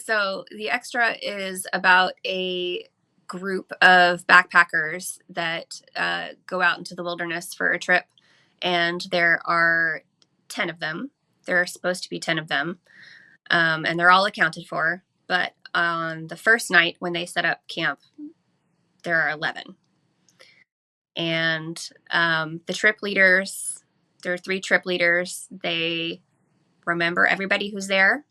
So the extra is about a group of backpackers that go out into the wilderness for a trip, and there are 10 of them. There are supposed to be 10 of them, and they're all accounted for. But on the first night when they set up camp, there are 11. And the trip leaders, there are 3 trip leaders. They remember everybody who's there.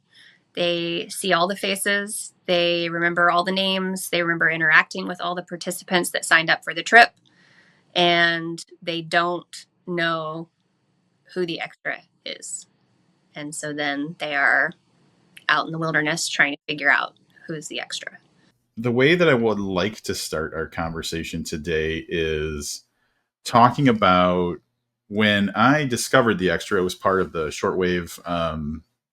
They see all the faces. They remember all the names. They remember interacting with all the participants that signed up for the trip. And they don't know who the extra is. And so then they are out in the wilderness trying to figure out who's the extra. The way that I would like to start our conversation today is talking about when I discovered the extra. It was part of the shortwave,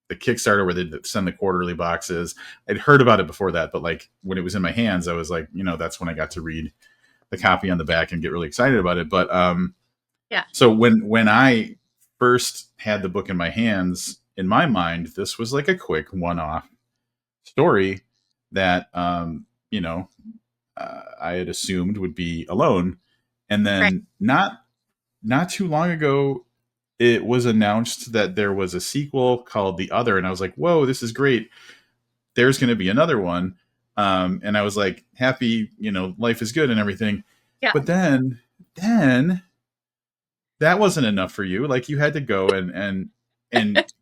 the Kickstarter where they send the quarterly boxes. I'd heard about it before that, but like when it was in my hands, I was like, that's when I got to read the copy on the back and get really excited about it. But yeah. So when I first had the book in my hands, in my mind, this was like a quick one-off story that I had assumed would be alone. And then not too long ago, it was announced that there was a sequel called The Other. And I was like, whoa, this is great. There's going to be another one. And I was like, happy, life is good and everything. Yeah. But then that wasn't enough for you. Like you had to go and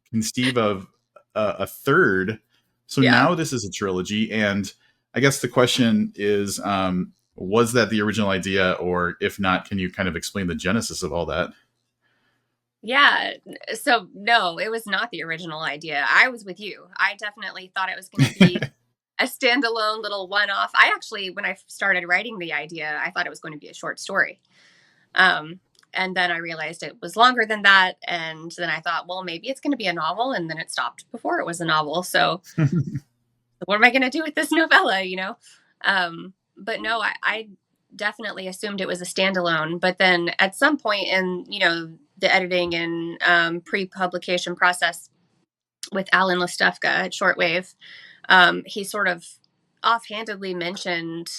conceive of a third. So now this is a trilogy. And I guess the question is, was that the original idea? Or if not, can you kind of explain the genesis of all that? Yeah. So no, it was not the original idea. I was with you. I definitely thought it was going to be a standalone little one-off. I actually, when I started writing the idea, I thought it was going to be a short story. And then I realized it was longer than that. And then I thought, well, maybe it's going to be a novel. And then it stopped before it was a novel. So what am I going to do with this novella, But no, I definitely assumed it was a standalone. But then at some point in, the editing and pre-publication process with Alan Listufka at Shortwave, he sort of offhandedly mentioned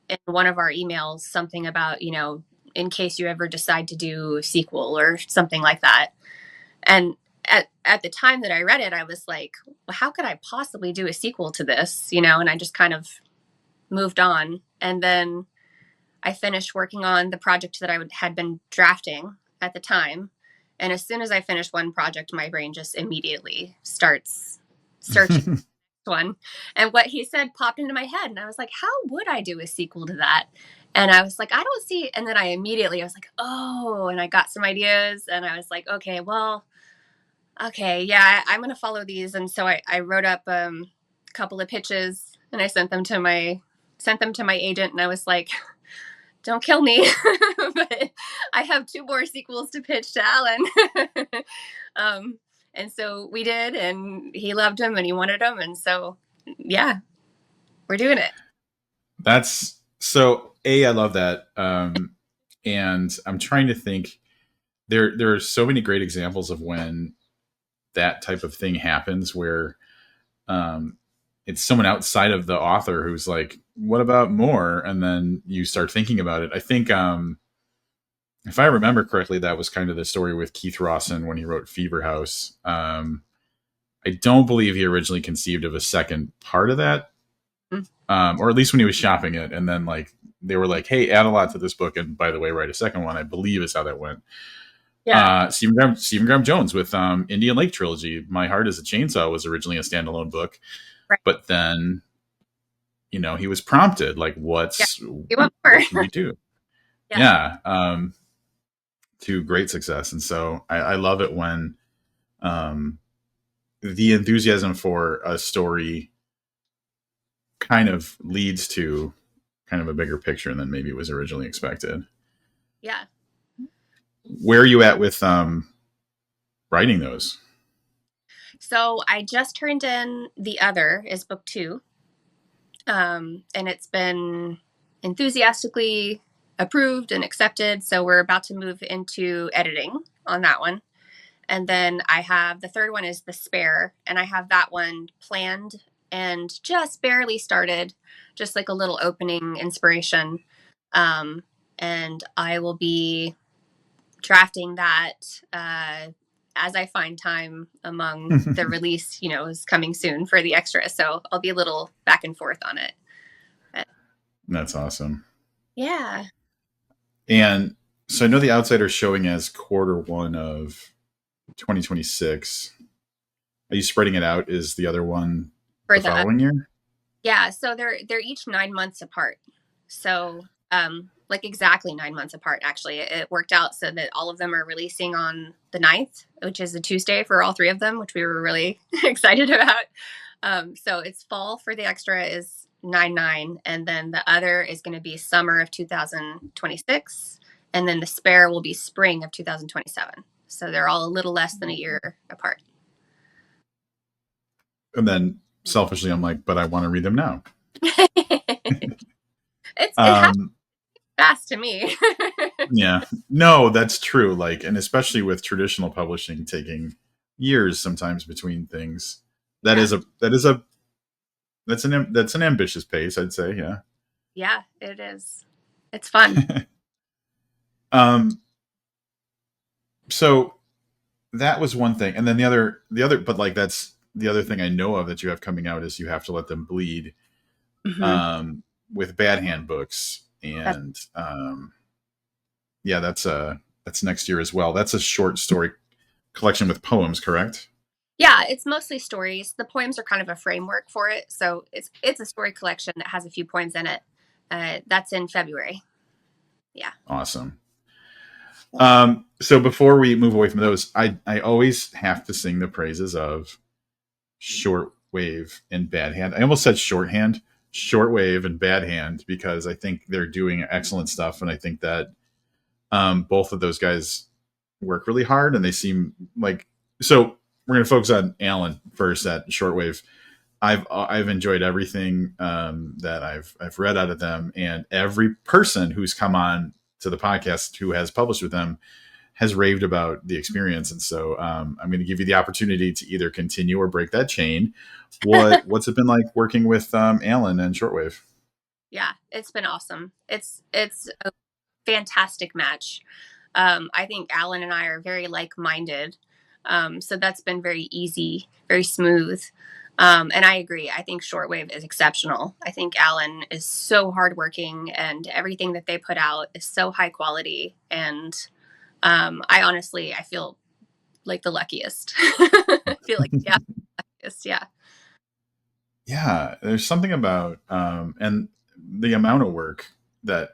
in one of our emails something about, in case you ever decide to do a sequel or something like that. And at the time that I read it, I was like, well, how could I possibly do a sequel to this? And I just kind of moved on. And then I finished working on the project that I had been drafting at the time. And as soon as I finish one project, my brain just immediately starts searching one. And what he said popped into my head. And I was like, how would I do a sequel to that? And I was like, I don't see. And then I was like, oh, and I got some ideas. And I was like, okay, yeah, I'm going to follow these. And so I wrote up a couple of pitches and I sent them to my agent. And I was like, don't kill me. But I have 2 more sequels to pitch to Alan. And so we did, and he loved them and he wanted them. And so, yeah, we're doing it. That's so I love that. And I'm trying to think there are so many great examples of when that type of thing happens where, it's someone outside of the author who's like, what about more? And then you start thinking about it. I think, if I remember correctly, that was kind of the story with Keith Rawson when he wrote Fever House. I don't believe he originally conceived of a second part of that, or at least when he was shopping it. And then they were like, hey, add a lot to this book. And by the way, write a second one, I believe is how that went. Yeah. Stephen Graham Jones with Indian Lake Trilogy. My Heart is a Chainsaw was originally a standalone book. Right. But then, he was prompted, like, what can we do? Yeah. To great success. And so I love it when the enthusiasm for a story kind of leads to kind of a bigger picture than maybe was originally expected. Yeah. Where are you at with writing those? So I just turned in The Other is book 2. And it's been enthusiastically approved and accepted. So we're about to move into editing on that one. And then I have the third one is The Spare, and I have that one planned and just barely started, just like a little opening inspiration. Um, and I will be drafting that as I find time among the release, is coming soon for the extra. So I'll be a little back and forth on it. But That's awesome. yeah. And so I know the Outsider's showing as Q1 of 2026. Are you spreading it out? Is the other one For the the following year? Yeah, so they're each 9 months apart. So like exactly 9 months apart actually. It worked out so that all of them are releasing on the 9th, which is a Tuesday for all three of them, which we were really excited about. So it's fall for the extra is 9/9, and then the other is going to be summer of 2026, and then the spare will be spring of 2027. So they're all a little less than a year apart. And then selfishly, I'm like, but I want to read them now. It happened Um, fast to me. yeah, no, that's true. Like, and especially with traditional publishing taking years sometimes between things, that Yeah. is a that is a that's an ambitious pace, I'd say. Yeah. Yeah, it is. It's fun. um, so that was one thing, and then the other, but like that's the other thing I know of that you have coming out is you have to let them bleed Hmm. um, with Bad Hand books, That's, and yeah, that's next year as well. That's a short story collection with poems, correct? yeah, it's mostly stories. The poems are kind of a framework for it, so it's a story collection that has a few poems in it. That's in February. Yeah. Awesome. So before we move away from those, I always have to sing the praises of Shortwave and Bad Hand. I almost said shorthand, Shortwave and Bad Hand, because I think they're doing excellent stuff, and I think that both of those guys work really hard, and they seem like so. We're going to focus on Alan first at Shortwave. I've enjoyed everything that I've read out of them, and every person who's come on to the podcast who has published with them has raved about the experience. And so I'm going to give you the opportunity to either continue or break that chain. What's it been like working with Alan and Shortwave? Yeah, it's been awesome. It's a fantastic match. I think Alan and I are very like-minded. So that's been very easy, very smooth. And I agree. I think Shortwave is exceptional. I think Alan is so hardworking, and everything that they put out is so high quality. And I feel like the luckiest. I feel like, yeah, luckiest, yeah. Yeah, there's something about and the amount of work that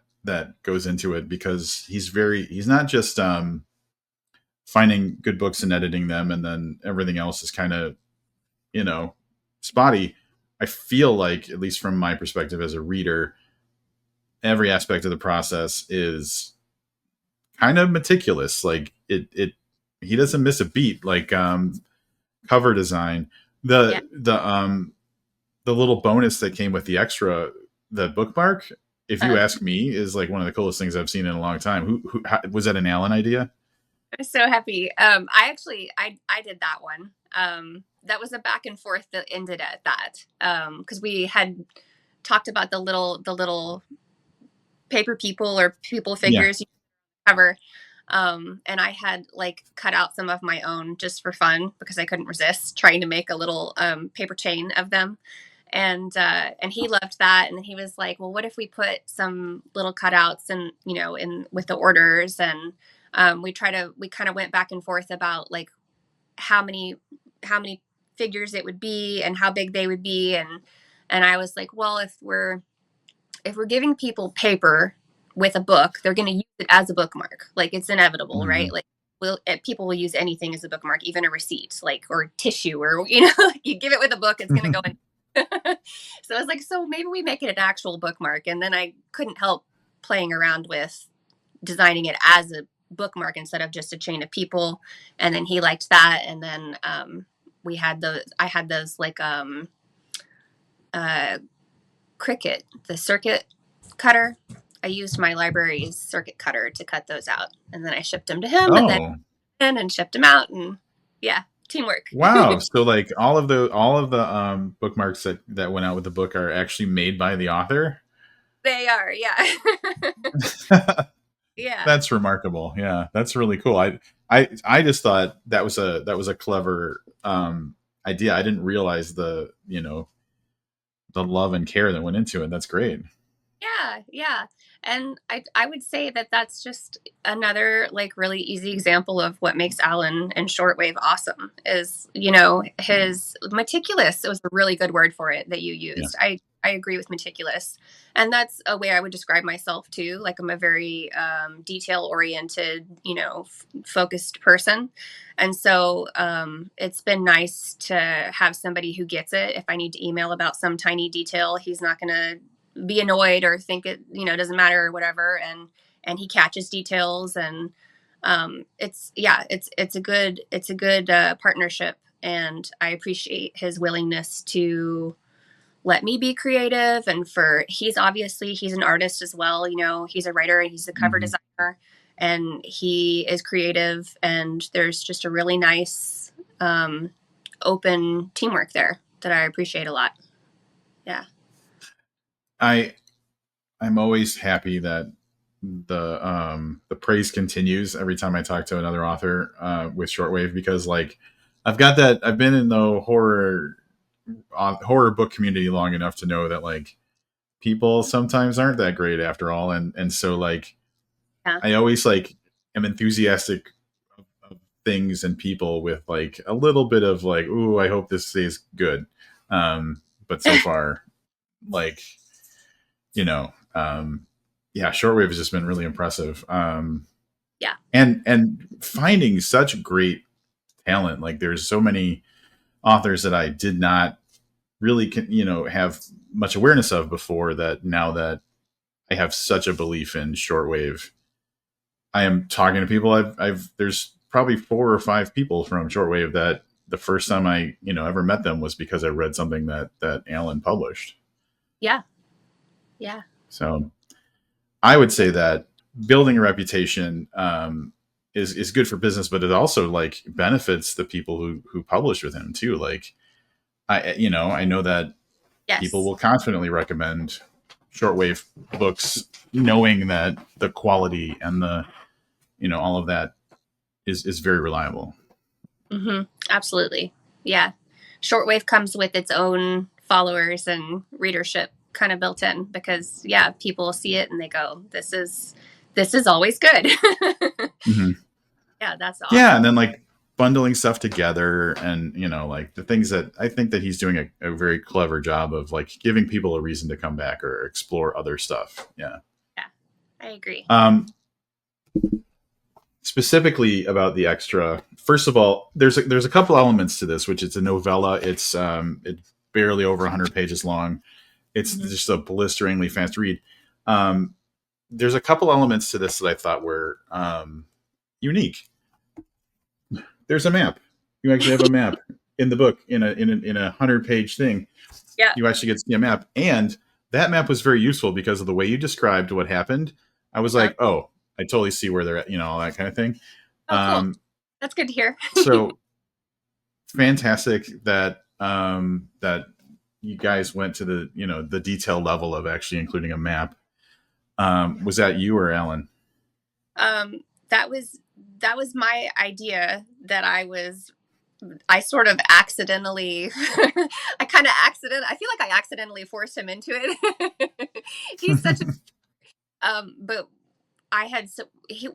goes into it, because he's not just finding good books and editing them and then everything else is kind of you know spotty. I feel like, at least from my perspective as a reader, every aspect of the process is kind of meticulous. Like it he doesn't miss a beat. Like cover design, Yeah. the little bonus that came with the extra, the bookmark, if you Uh, ask me, is like one of the coolest things I've seen in a long time. Was that an Alan idea? I'm so happy. I did that one. That was a back and forth that ended at that. Because we had talked about the little paper people or people Yeah. figures you cover. And I had like cut out some of my own just for fun because I couldn't resist trying to make a little paper chain of them. And he loved that, and he was like, well, what if we put some little cutouts and in with the orders. And we kind of went back and forth about like how many how many figures it would be and how big they would be. And I was like, well, if we're giving people paper with a book, they're going to use it as a bookmark. Like it's inevitable, right? Mhm. Like people will use anything as a bookmark, even a receipt, like or tissue, or like you give it with a book, it's going to go in. So I was like, so maybe we make it an actual bookmark. And then I couldn't help playing around with designing it as a bookmark instead of just a chain of people. And then he liked that. And then I had those like uh, Cricut, the circuit cutter. I used my library's circuit cutter to cut those out, and then I shipped them to him, and then Oh, and shipped them out, and yeah, Teamwork. Wow. So like all of the bookmarks that went out with the book are actually made by the author. They are, yeah. Yeah. That's remarkable. Yeah, that's really cool. I just thought that was a clever idea. I didn't realize the love and care that went into it. That's great. Yeah, yeah. And I would say that that's just another like really easy example of what makes Alan and Shortwave awesome is, his meticulous. It was a really good word for it that you Yeah. used. I agree with meticulous. And that's a way I would describe myself too. Like I'm a very detail oriented, focused person. And so it's been nice to have somebody who gets it. If I need to email about some tiny detail, he's not going to be annoyed or think it doesn't matter or whatever, and he catches details, and it's a good partnership, and I appreciate his willingness to let me be creative, and he's an artist as well, he's a writer and he's a cover Hmm. designer, and he is creative, and there's just a really nice open teamwork there that I appreciate a lot. Yeah. I I'm always happy that the praise continues every time I talk to another author with Shortwave, because like I've been in the horror book community long enough to know that like people sometimes aren't that great after all, and so like Yeah. I always like am enthusiastic of things and people with like a little bit of like, ooh, I hope this stays good. But so far, like, you know, yeah, Shortwave has just been really impressive. Yeah. And finding such great talent. Like there's so many authors that I did not really, have much awareness of before, that now that I have such a belief in Shortwave, I am talking to people. There's probably 4 or 5 people from Shortwave that the first time I, ever met them was because I read something that Alan published. Yeah. Yeah. So I would say that building a reputation is good for business, but it also like benefits the people who publish with him too. Like I know that people Yes. will confidently recommend Shortwave books, knowing that the quality and the all of that is very reliable. Absolutely. Yeah. Shortwave comes with its own followers and readership kind of built in because yeah, people see it and they go, this is always good. Hmm. Yeah, that's Yeah, awesome. and then like bundling stuff together, and like the things that I think that he's doing a very clever job of like giving people a reason to come back or explore other stuff. Yeah. Yeah. I agree. Specifically about the extra, first of all, there's a couple elements to this, which it's a novella. It's barely over 100 pages long. It's Mhm. just a blisteringly fast read. um, there's a couple elements to this that I thought were unique. There's a map. You actually have a map in the book, in a 100-page thing. Yeah. You actually get to see a map, and that map was very useful because of the way you described what happened. I was Uh-huh. like, oh, I totally see where they're at, all that kind of thing. Oh, cool. um, That's good to hear. so fantastic that you guys went to the detail level of actually including a map. Was that you or Alan? um, that was my idea that I sort of accidentally I feel like I accidentally forced him into it. He's such but I had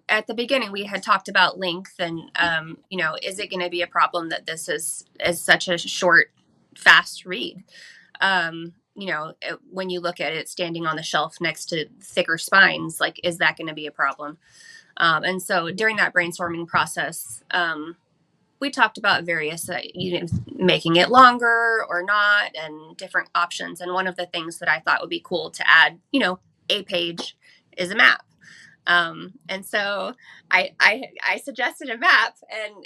at the beginning we had talked about length and is it going to be a problem that this is such a short fast read? When you look at it standing on the shelf next to thicker spines, like is that going to be a problem? And so during that brainstorming process, we talked about various, making it longer or not, and different options. And one of the things that I thought would be cool to add, a page, is a map. And so I suggested a map,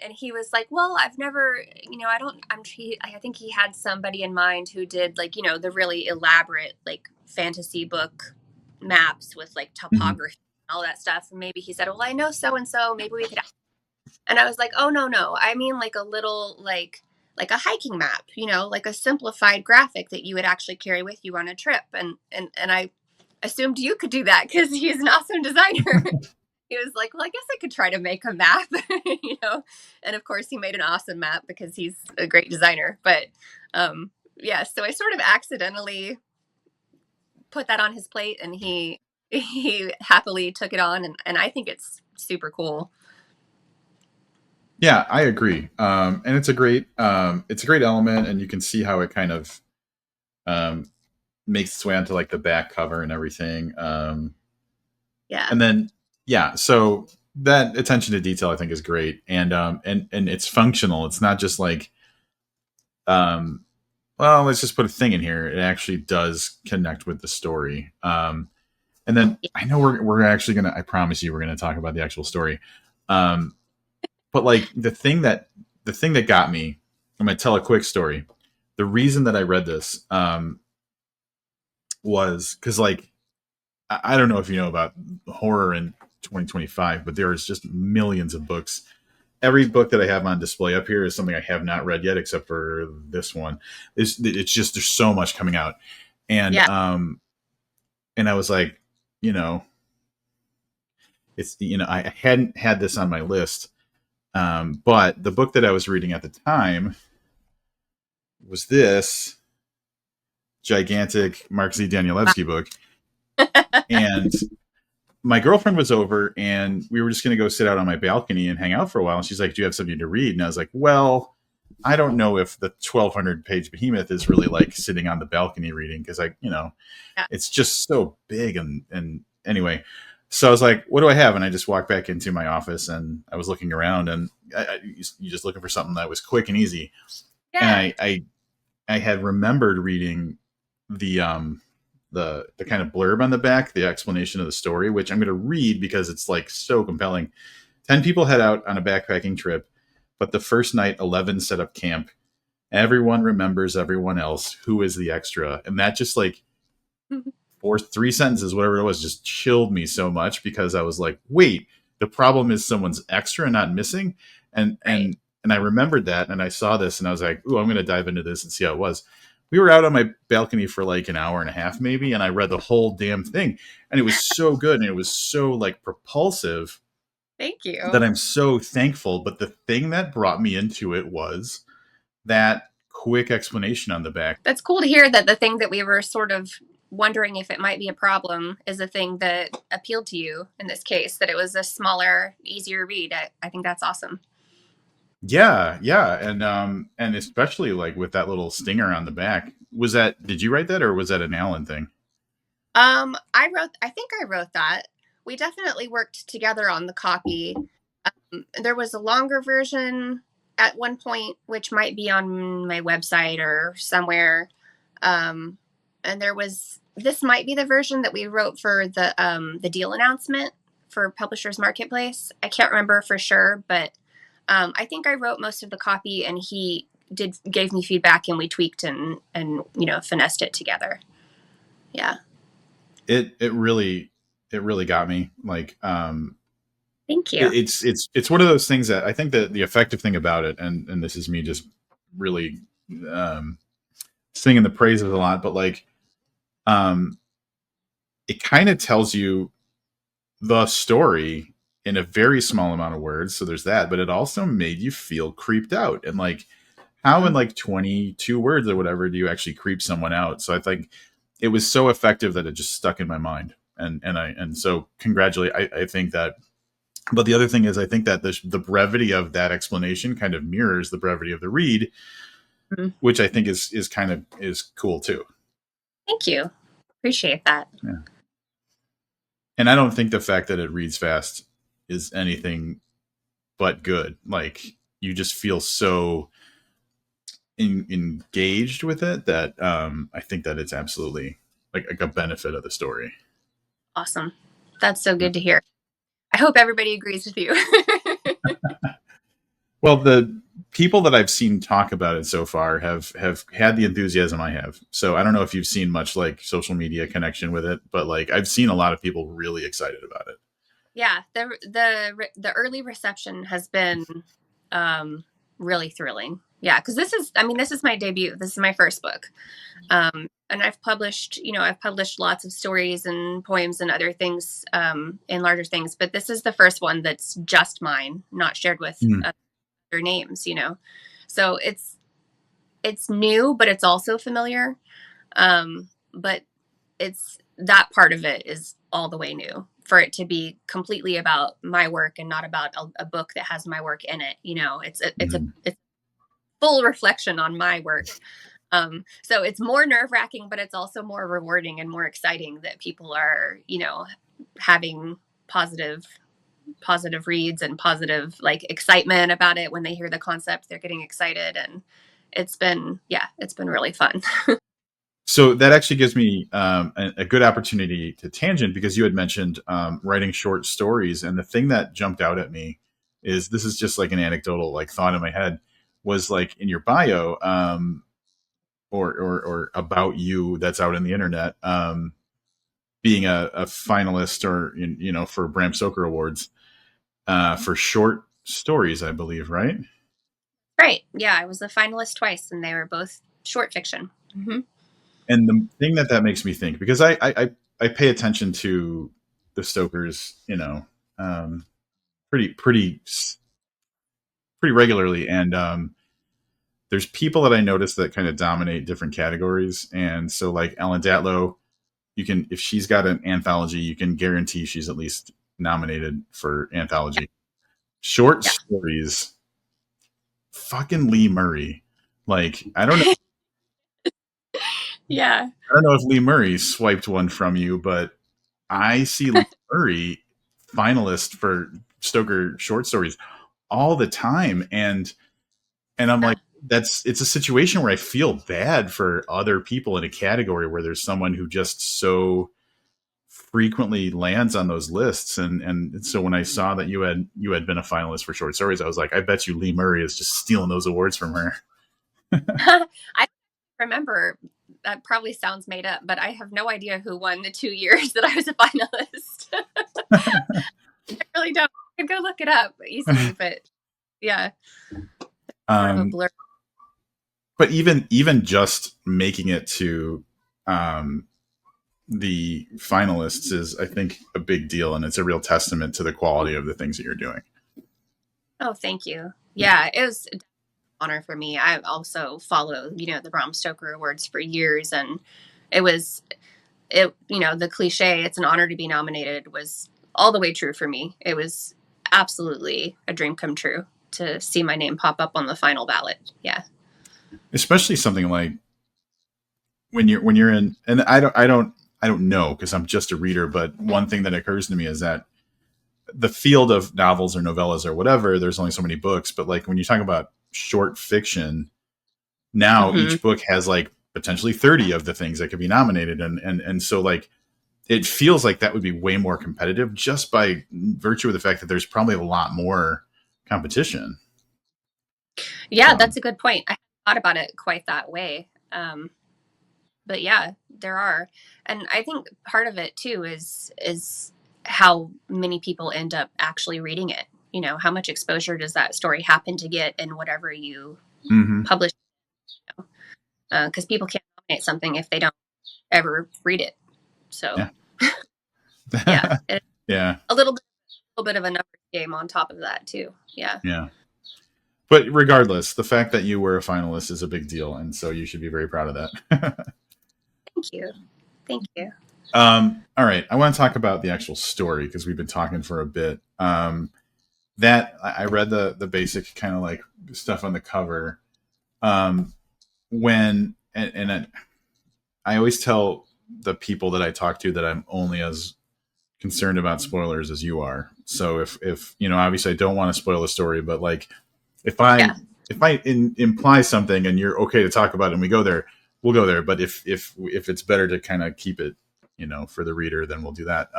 and he was like, "Well, I've never, I don't. I think he had somebody in mind who did like the really elaborate like fantasy book maps with like Mhm. topography and all that stuff. And maybe he said, well, I know so and so. Maybe we could." And I was like, oh, no, no. I mean, like a little, like a hiking map, like a simplified graphic that you would actually carry with you on a trip. And I assumed you could do that because he's an awesome designer. He was like, well, I guess I could try to make a map, And of course, he made an awesome map because he's a great designer. But yeah, so I sort of accidentally put that on his plate, and he happily took it on, and I think it's super cool. Yeah, I agree. And it's a great element, and you can see how it kind of um, makes its way onto like the back cover and everything. Yeah. And then yeah, so that attention to detail I think is great, and it's functional. It's not just like um, well, let's just put a thing in here. It actually does connect with the story. And then I know we're actually gonna. I promise you, we're gonna talk about the actual story. Um, but like the thing that got me, I'm gonna tell a quick story. The reason that I read this was because like I don't know if you know about horror in 2025, but there's just millions of books. Every book that I have on display up here is something I have not read yet, except for this one. It's just there's so much coming out, and Yeah. and I was like, you know, it's I hadn't had this on my list, but the book that I was reading at the time was this gigantic Mark Z. Danielewski book, and my girlfriend was over and we were just going to go sit out on my balcony and hang out for a while. And she's like, do you have something to read? And I was like, well, I don't know if the 1,200 page behemoth is really like sitting on the balcony reading. Cause Yeah. it's just so big. And anyway, so I was like, what do I have? And I just walked back into my office and I was looking around and you just looking for something that was quick and easy. And Yeah. I had remembered reading the, the kind of blurb on the back, the explanation of the story, which I'm going to read because it's like so compelling. 10 people head out on a backpacking trip, but the first night, 11 set up camp. Everyone remembers everyone else. Who is the extra? And that just like three sentences, whatever it was, just chilled me so much because I was like, wait, the problem is someone's extra, not missing. And, Right. and, and I remembered that and I saw this and I was like, ooh, I'm going to dive into this and see how it was. We were out on my balcony for like an hour and a half maybe, and I read the whole damn thing. And it was so good and it was so like propulsive Thank that you. I'm so thankful. But the thing that brought me into it was that quick explanation on the back. That's cool to hear that the thing that we were sort of wondering if it might be a problem is a thing that appealed to you in this case, that it was a smaller, easier read. I think that's awesome. Yeah, yeah. And especially like with that little stinger on the back. Was that did you write that or was that an Alan thing? I think I wrote that. We definitely worked together on the copy. There was a longer version at one point, which might be on my website or somewhere. Um, and this might be the version that we wrote for the deal announcement for Publishers Marketplace. I can't remember for sure, but I think I wrote most of the copy, and he gave me feedback, and we tweaked and finessed it together. Yeah. It really got me. Like Thank you. it's one of those things that I think that the effective thing about it, and this is me just really um, singing the praises a lot, but like um, it kind of tells you the story in a very small amount of words. So there's that, but it also made you feel creeped out, and like how in like 22 words or whatever do you actually creep someone out? So I think it was so effective that it just stuck in my mind, and so congratulate. I think that. But the other thing is, I think that the brevity of that explanation kind of mirrors the brevity of the read, Mhm. which I think is kind of is cool too. Thank you. Appreciate that. Yeah. And I don't think the fact that it reads fast is anything but good. Like you just feel so engaged with it that I think that it's absolutely like a benefit of the story. Awesome. That's so good to hear. I hope everybody agrees with you. Well, the people that I've seen talk about it so far have had the enthusiasm I have. So I don't know if you've seen much like social media connection with it, but like I've seen a lot of people really excited about it. Yeah, the early reception has been really thrilling. Yeah, because this is my debut. This is my first book. And I've published lots of stories and poems and other things in larger things, but this is the first one that's just mine, not shared with Mm. other names. So it's new, but it's also familiar. But it's that part of it is all the way new for it to be completely about my work and not about a book that has my work in it. It's full reflection on my work. So it's more nerve wracking, but it's also more rewarding and more exciting that people are, having positive reads and positive like excitement about it. When they hear the concept, they're getting excited, and it's been really fun. So that actually gives me a good opportunity to tangent, because you had mentioned writing short stories, and the thing that jumped out at me is, this is just like an anecdotal like thought in my head, was like in your bio, or about you that's out in the internet, being a finalist, or for Bram Stoker Awards for short stories, I believe, right? Right. Yeah, I was a finalist twice, and they were both short fiction. Mm-hmm. And the thing that makes me think, because I pay attention to the Stokers, um, pretty regularly, and there's people that I notice that kind of dominate different categories, and so like Ellen Datlow, you can, if she's got an anthology, you can guarantee she's at least nominated for anthology. Short Yeah. stories, fucking Lee Murray. Like Yeah. I don't know if Lee Murray swiped one from you, but I see Lee Murray finalist for Stoker short stories all the time, and I'm like, it's a situation where I feel bad for other people in a category where there's someone who just so frequently lands on those lists, and so when I saw that you had been a finalist for short stories, I was like, I bet you Lee Murray is just stealing those awards from her. I remember, that probably sounds made up, but I have no idea who won the 2 years that I was a finalist. I really don't. I could go look it up easily, but yeah, sort of a um, blur. but even just making it to um, the finalists is, I think, a big deal, and it's a real testament to the quality of the things that you're doing. Oh, thank you. Yeah, it was an honor for me. I also follow, the Bram Stoker Awards for years, and it was the cliche, it's an honor to be nominated, was all the way true for me. It was absolutely a dream come true to see my name pop up on the final ballot. Yeah. Especially something like when you're in, and I don't know, because I'm just a reader, but one thing that occurs to me is that the field of novels or novellas or whatever, there's only so many books, but like when you talk about short fiction, now Mm-hmm. each book has like potentially 30 of the things that could be nominated, and so like it feels like that would be way more competitive, just by virtue of the fact that there's probably a lot more competition. Yeah, So that's a good point. I hadn't thought about it quite that way. But yeah, there are. And I think part of it too is how many people end up actually reading it. How much exposure does that story happen to get in whatever you mhm. publish? Because people can't nominate something if they don't ever read it. So Yeah. yeah, it's Yeah. a little bit of a numbers game on top of that too. Yeah. Yeah. But regardless, the fact that you were a finalist is a big deal, and so you should be very proud of that. Thank you. Thank you. All right, I want to talk about the actual story, because we've been talking for a bit. That I read the basic kind of like stuff on the cover. When and I always tell the people that I talk to that I'm only as concerned about spoilers as you are. So if obviously I don't want to spoil the story, but like if I Yeah. imply something and you're okay to talk about it and we go there, we'll go there. But if it's better to kind of keep it, for the reader, then we'll do that.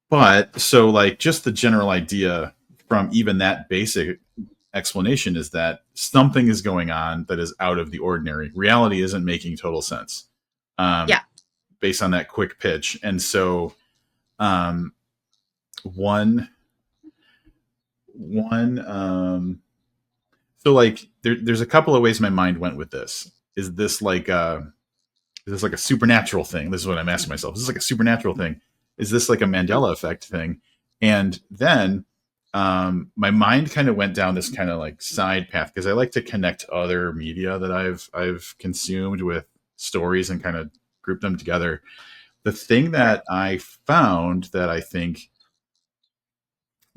But so like just the general idea from even that basic explanation is that something is going on that is out of the ordinary. Reality isn't making total sense. Um, Yeah. based on that quick pitch. And so Um, one one so like there's a couple of ways my mind went with this. Is this like a supernatural thing? This is what I'm asking myself. Is this like a supernatural thing? Is this like a Mandela effect thing? And then my mind kind of went down this kind of like side path because I like to connect other media that I've consumed with stories and kind of group them together. The thing Sure. that I found that I think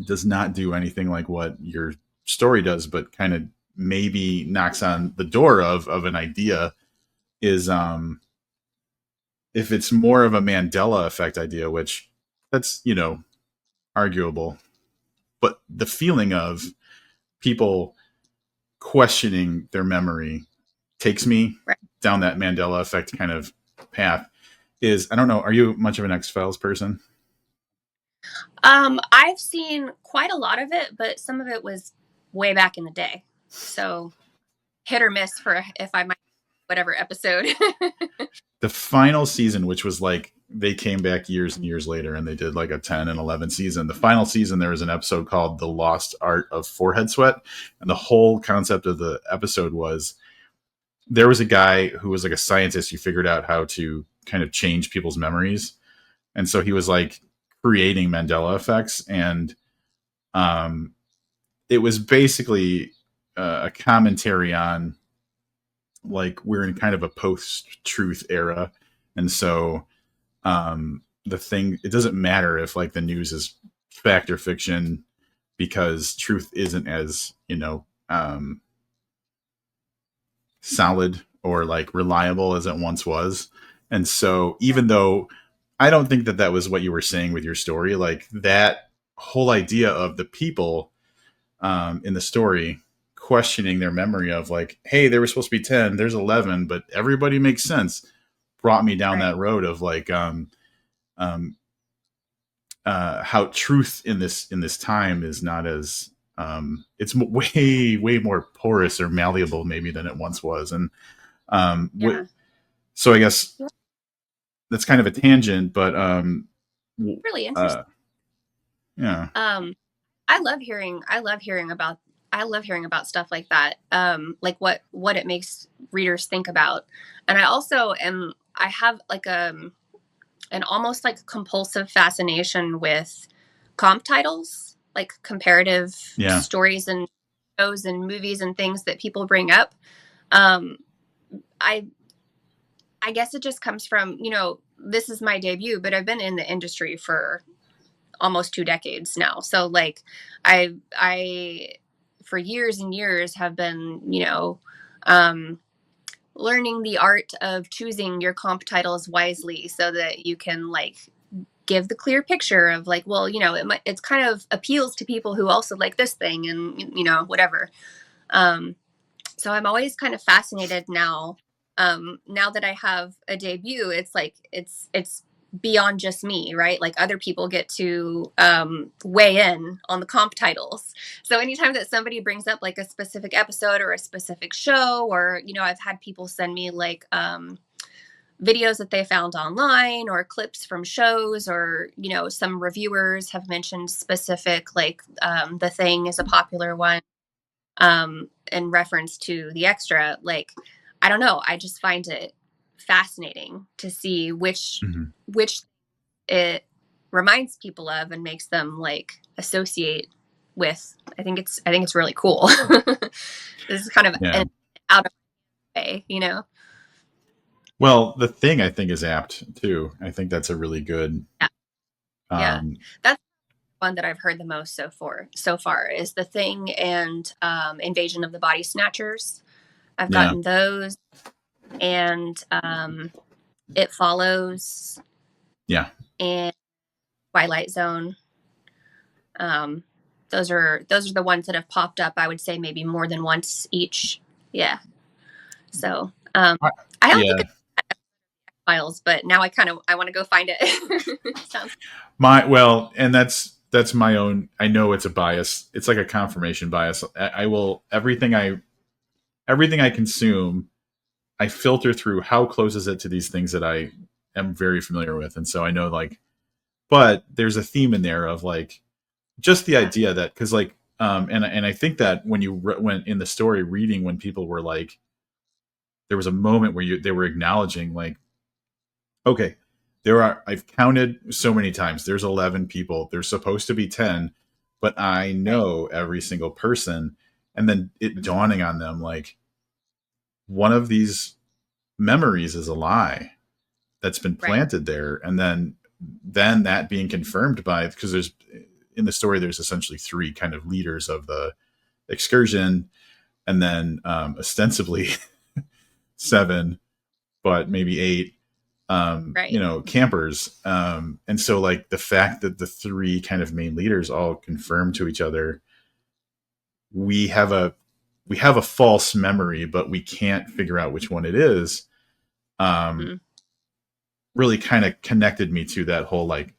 does not do anything like what your story does, but kind of maybe knocks on the door of an idea is if it's more of a Mandela effect idea, which that's, arguable, but the feeling of people questioning their memory takes me Right. down that Mandela effect kind of path. Is I don't know, are you much of an X-Files person? I've seen quite a lot of it, but some of it was way back in the day. So hit or miss for if I might whatever episode. The final season, which was like they came back years and years later and they did like a 10 and 11 season. The final season, there was an episode called The Lost Art of Forehead Sweat. And the whole concept of the episode was there was a guy who was like a scientist who figured out how to kind of change people's memories. And so he was like creating Mandela effects. And um, it was basically a commentary on like we're in kind of a post-truth era. And so the thing, it doesn't matter if like the news is fact or fiction because truth isn't as, solid or like reliable as it once was. And so even though I don't think that that was what you were saying with your story, like that whole idea of the people in the story questioning their memory of like, hey, there was supposed to be 10, there's 11, but everybody makes sense, brought me down Right. that road of like um, how truth in this time is not as it's way more porous or malleable maybe than it once was. And Yeah. so I guess that's kind of a tangent, but Really interesting. uh, yeah, Um, I love hearing about stuff like that. Like what it makes readers think about. And I have like an almost like compulsive fascination with comp titles, like comparative yeah, stories and shows and movies and things that people bring up. Um, I I guess it just comes from, this is my debut, but I've been in the industry for almost 2 decades now. So like I for years and years have been, um learning the art of choosing your comp titles wisely so that you can like give the clear picture of like, well, it's kind of appeals to people who also like this thing and whatever. Um so I'm always kind of fascinated now. Now that I have a debut, it's like it's beyond just me, right? Like other people get to weigh in on the comp titles. So anytime that somebody brings up like a specific episode or a specific show, or I've had people send me like videos that they found online or clips from shows, or some reviewers have mentioned specific like The Thing is a popular one in reference to the extra. Like, I don't know, I just find it fascinating to see mm-hmm. which it reminds people of and makes them like associate with. I think it's really cool. This is kind of Yeah. an out of way, you know. Well, the thing I think is apt too. I think that's a really good. Yeah, yeah. Um, That's one that I've heard the most so far is The Thing and Invasion of the Body Snatchers. I've yeah, gotten those, and It Follows yeah. and Twilight Zone. Um, those are the ones that have popped up. I would say maybe more than once each. Yeah. So I, I don't think yeah. it's files, but now I want to go find it. Sounds And that's my own. I know it's a bias. It's like a confirmation bias. I will everything I consume. I filter through how close is it to these things that I am very familiar with, and so I know like but there's a theme in there of like just the idea that because like and I think that when you went in the story reading when people were like there was a moment where they were acknowledging like okay, I've counted so many times there's 11 people, there's supposed to be 10, but I Right. know every single person, and then it Mhm. dawning on them like one of these memories is a lie that's been Right. planted there, and then that being confirmed by because there's in the story there's essentially three kind of leaders of the excursion, and then ostensibly seven, but maybe eight, Right. campers. And so like the fact that the three kind of main leaders all confirm to each other, we have a we have a false memory, but we can't figure out which one it is. Um, Mhm. really kind of connected me to that whole like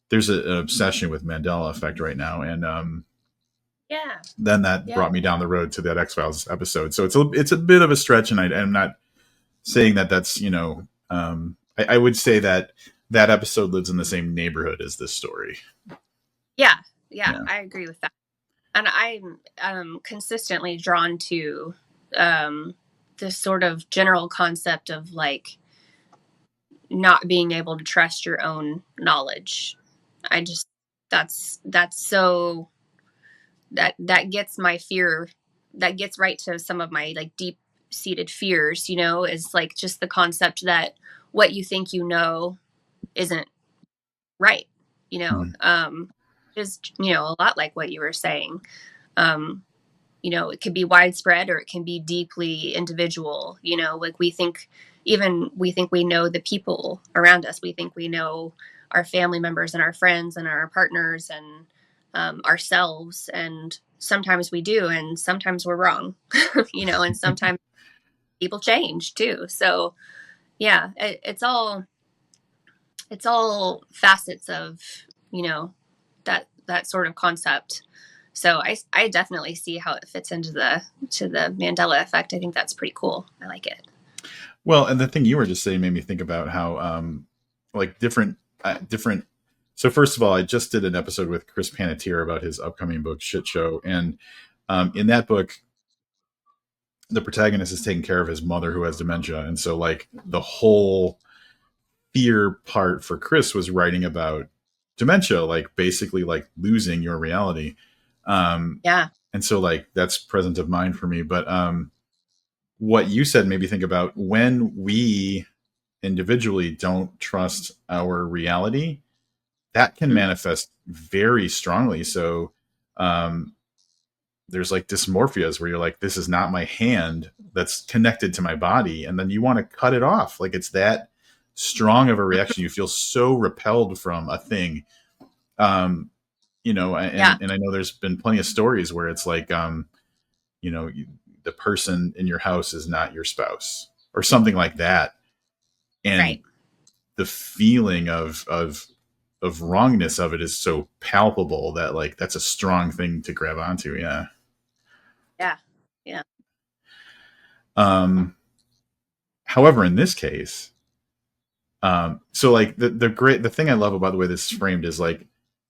there's an obsession with Mandela effect right now, and Yeah. then that Yeah. brought me down the road to that X Files episode. So it's a bit of a stretch, and I'm not saying that that's I would say that that episode lives in the same neighborhood as this story. Yeah. Yeah. Yeah. I agree with that. And I'm consistently drawn to um, this sort of general concept of like not being able to trust your own knowledge. I just that's so that gets my fear, that gets right to some of my like deep seated fears, is like just the concept that what you think you know isn't right, Mhm. is a lot like what you were saying. um it can be widespread or it can be deeply individual, like we think we know the people around us, we think we know our family members and our friends and our partners and ourselves, and sometimes we do and sometimes we're wrong. And sometimes people change too, so yeah, it's all facets of you know that sort of concept. So I definitely see how it fits into the Mandela effect. I think that's pretty cool. I like it. Well, and the thing you were just saying made me think about how like different. So first of all, I just did an episode with Chris Panettiere about his upcoming book Shit Show, and in that book, the protagonist is taking care of his mother who has dementia, and so like the whole fear part for Chris was writing about dementia, like basically like losing your reality. Um, Yeah. and so like that's present of mind for me. But what you said made me think about when we individually don't trust our reality, that can Mhm. manifest very strongly. So um, there's like dysmorphias where you're like, this is not my hand that's connected to my body. And then you want to cut it off. Like it's that strong of a reaction. You feel so repelled from a thing. Um, Yeah. and I know there's been plenty of stories where it's like, you know, you, the person in your house is not your spouse or something like that. Right. And the feeling of wrongness of it is so palpable that like that's a strong thing to grab onto. Yeah. Yeah. Yeah. Um, however, in this case, so like the thing I love about the way this is framed is like,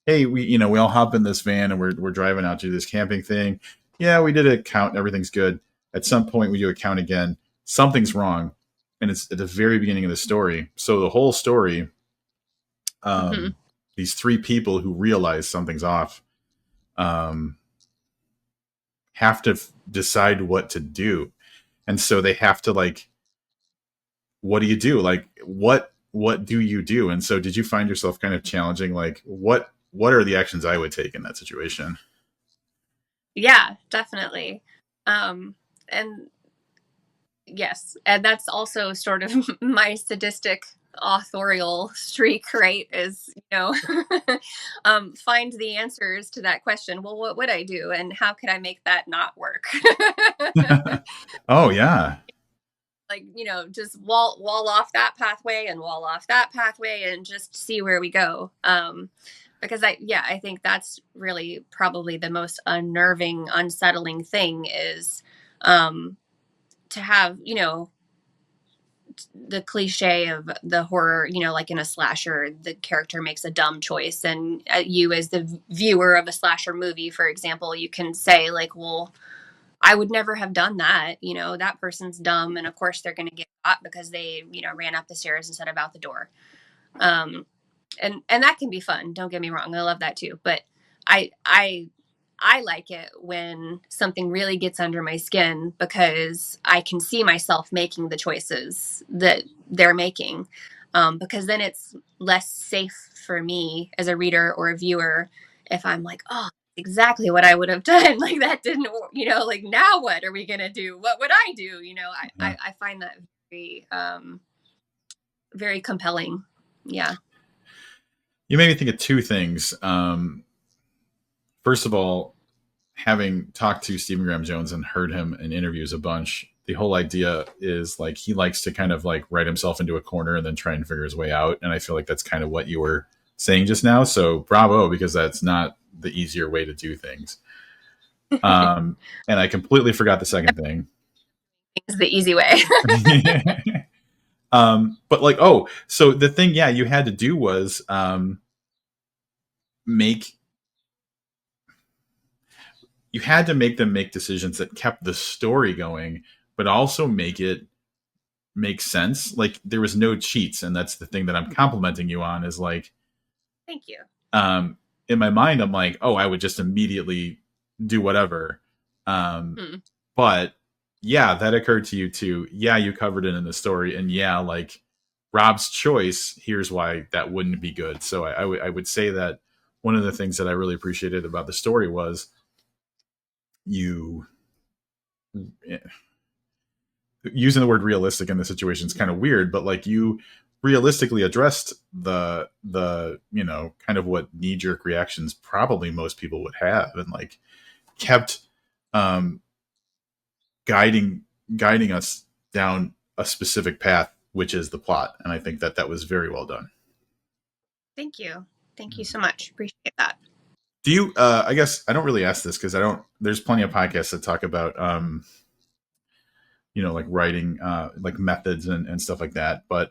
hey, we all hop in this van and we're driving out to do this camping thing. Yeah, we did a count, everything's good. At some point, we do a count again. Something's wrong, and it's at the very beginning of the story. So the whole story, Hmm. um, these three people who realize something's off, um, have to decide what to do, and so they have to like, what do you do? Like, what do you do? And so, did you find yourself kind of challenging, like, what are the actions I would take in that situation? Yeah, definitely. And yes, and that's also sort of my sadistic authorial streak, right? Is find the answers to that question. Well, what would I do, and how could I make that not work? Oh yeah. Like, just wall off that pathway and wall off that pathway and just see where we go. Because I think that's really probably the most unnerving, unsettling thing is, um to have, the cliche of the horror, like in a slasher, the character makes a dumb choice. And you, as the viewer of a slasher movie, for example, you can say, like, well, I would never have done that. That person's dumb. And of course, they're going to get caught because they, ran up the stairs instead of out the door. And that can be fun. Don't get me wrong. I love that too. But I, I, I like it when something really gets under my skin because I can see myself making the choices that they're making. Because then it's less safe for me as a reader or a viewer if I'm like, oh, exactly what I would have done. Like that didn't, like now what are we going to do? What would I do? I find that very, very compelling. Yeah. You made me think of two things. First of all, having talked to Stephen Graham Jones and heard him in interviews a bunch, the whole idea is like he likes to kind of like write himself into a corner and then try and figure his way out. And I feel like that's kind of what you were saying just now. So bravo, because that's not the easier way to do things. And I completely forgot the second thing. It's the easy way. But like, oh, so the thing, yeah, you had to do was make them make decisions that kept the story going, but also make it make sense. Like there was no cheats, and that's the thing that I'm complimenting you on. Is like, thank you. In my mind, I'm like, oh, I would just immediately do whatever. But yeah, that occurred to you too. Yeah, you covered it in the story, and yeah, like Rob's choice. Here's why that wouldn't be good. So I would say that one of the things that I really appreciated about the story was you using the word realistic in the situation is kind of weird, but like you realistically addressed the kind of what knee-jerk reactions probably most people would have, and like kept guiding us down a specific path, which is the plot. And I think that was very well done. Thank you so much. Appreciate that. Do you I guess I don't really ask this because there's plenty of podcasts that talk about like writing like methods and stuff like that, but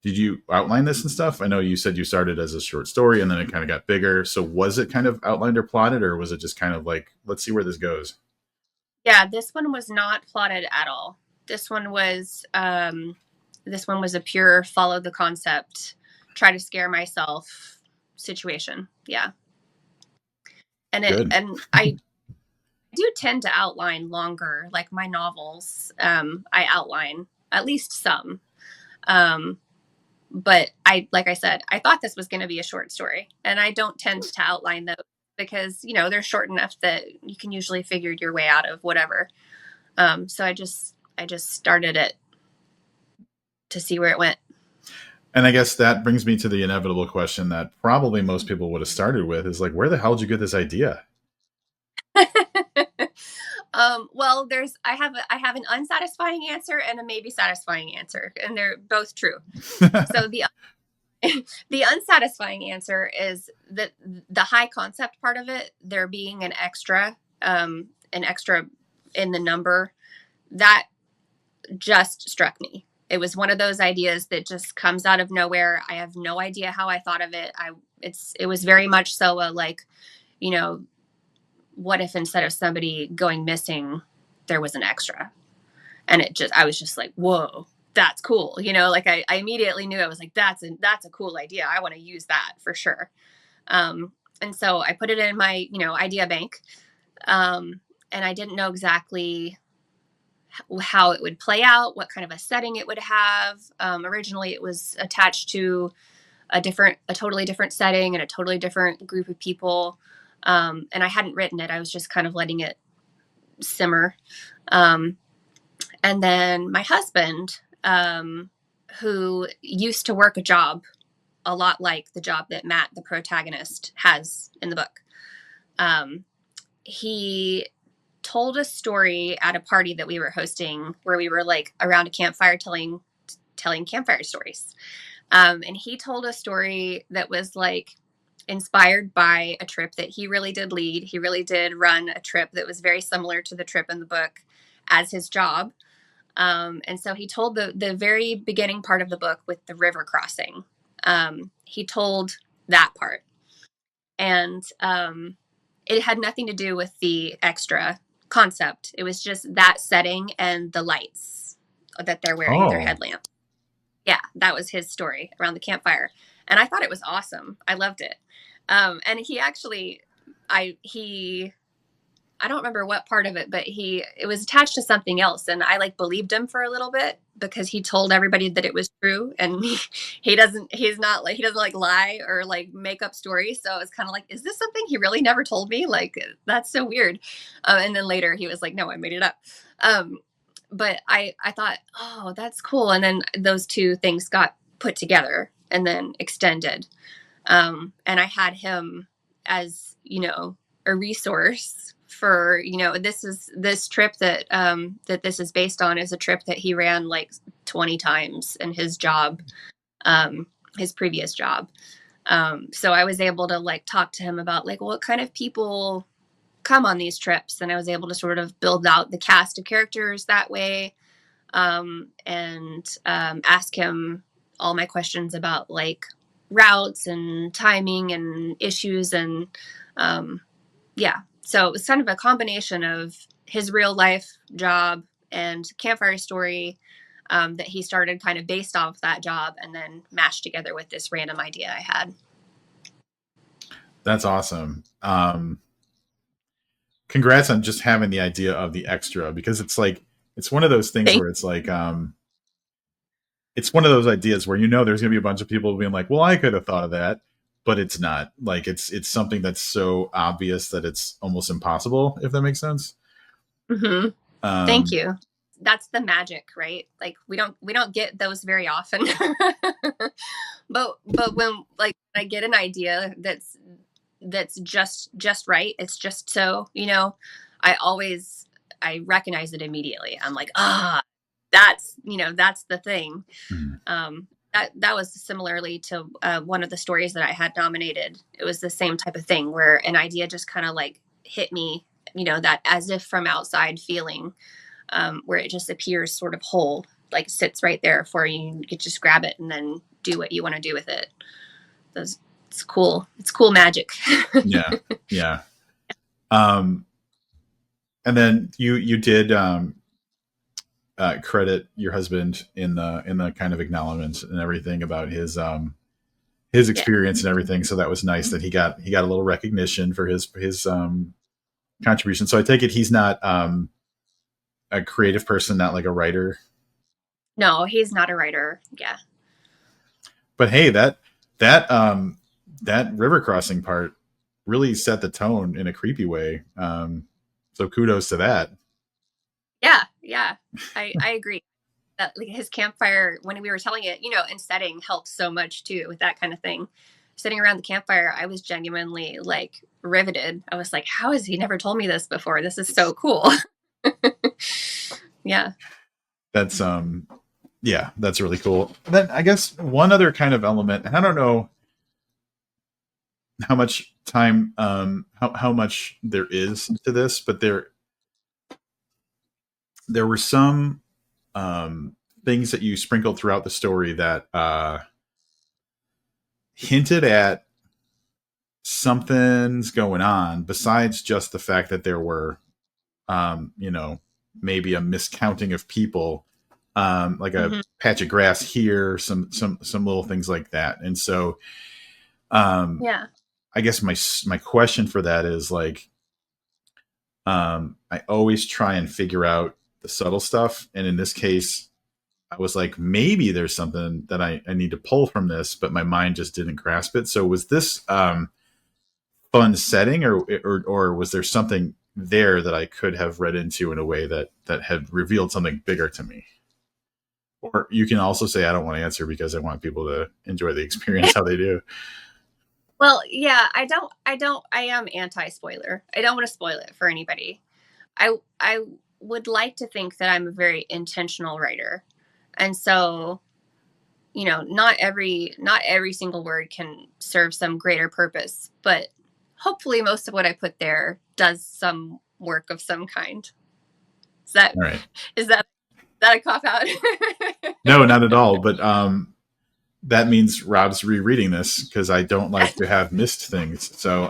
did you outline this and stuff? I know you said you started as a short story and then it kind of got bigger. So was it kind of outlined or plotted, or was it just kind of like, let's see where this goes? Yeah, this one was not plotted at all. This one was a pure follow the concept, try to scare myself situation. Yeah. And I do tend to outline longer, like my novels. I outline at least some. But like I said, I thought this was going to be a short story, and I don't tend to outline those because, they're short enough that you can usually figure your way out of whatever. So I just started it to see where it went. And I guess that brings me to the inevitable question that probably most people would have started with is like, where the hell did you get this idea? Well, I have an unsatisfying answer and a maybe satisfying answer, and they're both true. So the unsatisfying answer is that the high concept part of it, there being an extra in the number, that just struck me. It was one of those ideas that just comes out of nowhere. I have no idea how I thought of it. It was very much so a like, what if instead of somebody going missing, there was an extra? And I was just like, whoa, that's cool. Like I immediately knew. I was like, that's a cool idea. I want to use that for sure. And so I put it in my, idea bank. And I didn't know exactly how it would play out, what kind of a setting it would have. Originally it was attached to a totally different setting and a totally different group of people. And I hadn't written it. I was just kind of letting it simmer. And then my husband, who used to work a job a lot like the job that Matt, the protagonist, has in the book. He told a story at a party that we were hosting where we were like around a campfire telling campfire stories. And he told a story that was like inspired by a trip that he really did lead. He really did run a trip that was very similar to the trip in the book as his job. And so he told the very beginning part of the book with the river crossing. He told that part. And it had nothing to do with the extra concept. It was just that setting and the lights that they're wearing, their Oh, headlamp. Yeah, that was his story around the campfire. And I thought it was awesome. I loved it. And he actually, he I don't remember what part of it, but it was attached to something else. And I like believed him for a little bit because he told everybody that it was true. And he's not like, he doesn't like lie or like make up stories. So it's kind of like, is this something he really never told me? Like, that's so weird. And then later he was like, no, I made it up. Um, but I thought, oh, that's cool. And then those two things got put together and then extended. And I had him as, a resource for, this trip that this is based on is a trip that he ran like 20 times in his job, his previous job. So I was able to like talk to him about like what kind of people come on these trips. And I was able to sort of build out the cast of characters that way. And ask him all my questions about like routes and timing and issues. And yeah, so it was kind of a combination of his real life job and campfire story that he started kind of based off that job and then mashed together with this random idea I had. that's awesome. Congrats on just having the idea of the extra, because it's like, it's one of those things Thank where it's like, it's one of those ideas where there's going to be a bunch of people being like, well, I could have thought of that, but it's not like, it's something that's so obvious that it's almost impossible, if that makes sense. mm-hmm. Thank Um, you. That's the magic, right? Like we don't get those very often. But when like I get an idea that's just right, it's just so, I always I recognize it immediately. I'm like, that's the thing. That was similarly to one of the stories that I had nominated. It was the same type of thing where an idea just kind of like hit me, that as if from outside feeling, where it just appears sort of whole, like sits right there for you. You could just grab it and then do what you want to do with it. Those, it's cool. It's cool magic. yeah, yeah. Um, and then you did credit your husband in the kind of acknowledgments and everything about his Yeah. experience and everything. So that was nice that he got a little recognition for his contribution. So I take it he's not a creative person, not like a writer. No, he's not a writer. Yeah. But hey, that river crossing part really set the tone in a creepy way. So kudos to that. Yeah. Yeah. I agree. That like his campfire when we were telling it, and setting helps so much too with that kind of thing. Sitting around the campfire, I was genuinely like riveted. I was like, how has he never told me this before? This is so cool. Yeah. That's yeah, that's really cool. And then I guess one other kind of element, and I don't know how much time how much there is to this, but there were some things that you sprinkled throughout the story that hinted at something's going on besides just the fact that there were maybe a miscounting of people, like a Hmm. patch of grass here, some little things like that. And so um Yeah. I guess my question for that is like, I always try and figure out the subtle stuff, and in this case I was like, maybe there's something that I need to pull from this, but my mind just didn't grasp it. So was this fun setting, or was there something there that I could have read into in a way that had revealed something bigger to me? Or you can also say I don't want to answer because I want people to enjoy the experience how they do. Well, yeah, I am anti spoiler. I don't want to spoil it for anybody. I would like to think that I'm a very intentional writer. And so, not every single word can serve some greater purpose, but hopefully most of what I put there does some work of some kind. Is that All right. is that that a cop out? No, not at all. But that means Rob's rereading this because I don't like to have missed things. So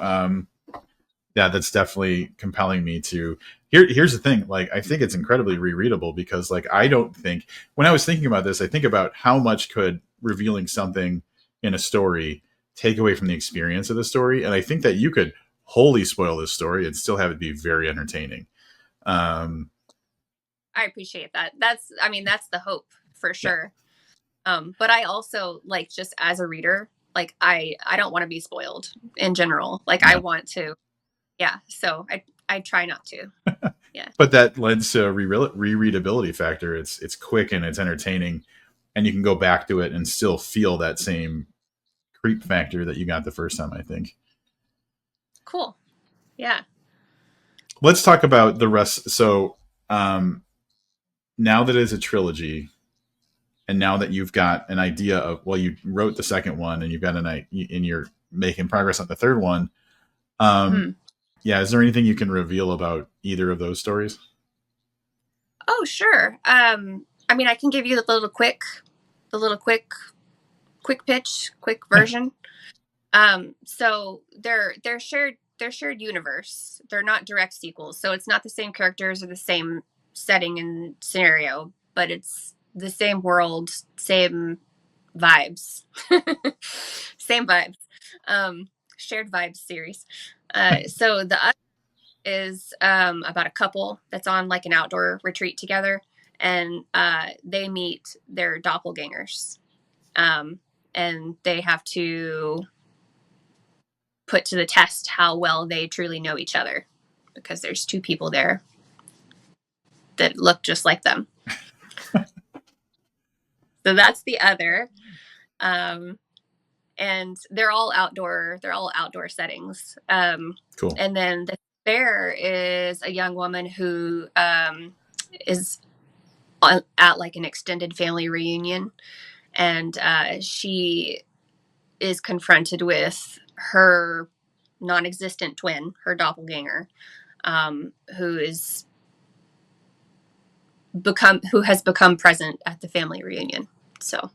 yeah, that's definitely compelling me to. Here's the thing. Like, I think it's incredibly rereadable because, like, I don't think when I was thinking about this, I think about how much could revealing something in a story take away from the experience of the story, and I think that you could wholly spoil this story and still have it be very entertaining. Um, I appreciate that. That's the hope for yeah, sure. But I also like just as a reader, like I don't want to be spoiled in general. Like I yeah. want to, yeah. So I try not to. Yeah. But that lends to a rereadability factor. It's quick and it's entertaining, and you can go back to it and still feel that same creep factor that you got the first time, I think. Cool. Yeah. Let's talk about the rest. So um, now that it's a trilogy, and now that you've got an idea of, well, you wrote the second one, and you've got and you're making progress on the third one. Um, Hmm. yeah, is there anything you can reveal about either of those stories? Oh, sure. I can give you the little quick pitch, quick Yeah, version. So they're shared universe. They're not direct sequels, so it's not the same characters or the same setting and scenario, but it's the same world, same vibes, same vibes. Shared vibes series. So the other is about a couple that's on like an outdoor retreat together, and they meet their doppelgangers, um, and they have to put to the test how well they truly know each other because there's two people there that look just like them. So that's the other. Um, and they're all outdoor settings. cool. And then the fair is a young woman who is at like an extended family reunion, and she is confronted with her non-existent twin, her doppelganger, who has become present at the family reunion. So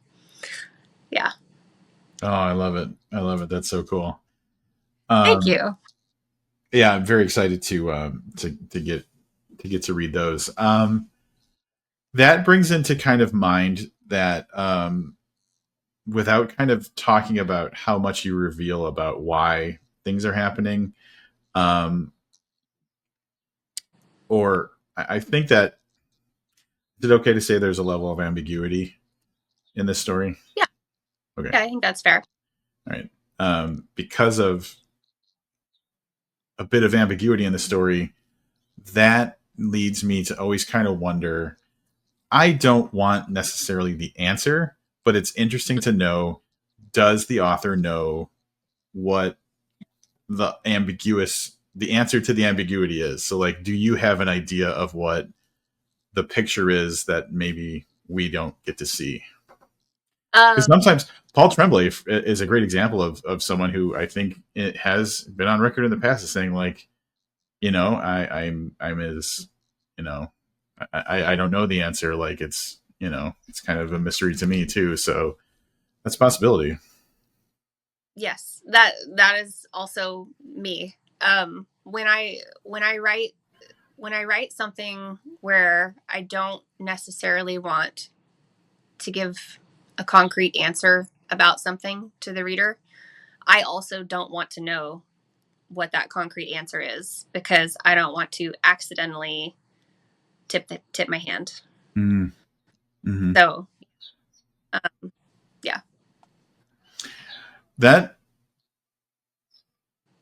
yeah. Oh, I love it. I love it. That's so cool. Thank Um, you. yeah, I'm very excited to get to read those. That brings into kind of mind that without kind of talking about how much you reveal about why things are happening, um, or I think that is it okay to say there's a level of ambiguity in this story? Yeah. Okay, Yeah, I think that's fair. all right. Because of a bit of ambiguity in the story, that leads me to always kind of wonder. I don't want necessarily the answer, but it's interesting to know, does the author know what the answer to the ambiguity is? So, like, do you have an idea of what the picture is that maybe we don't get to see? Because Um, sometimes Paul Tremblay is a great example of someone who I think it has been on record in the past as saying, like, I'm as, you know, I don't know the answer. Like, it's, it's kind of a mystery to me too. So that's a possibility. yes, that is also me. When I write something where I don't necessarily want to give a concrete answer about something to the reader, I also don't want to know what that concrete answer is because I don't want to accidentally tip my hand. Mm-hmm. So, yeah. That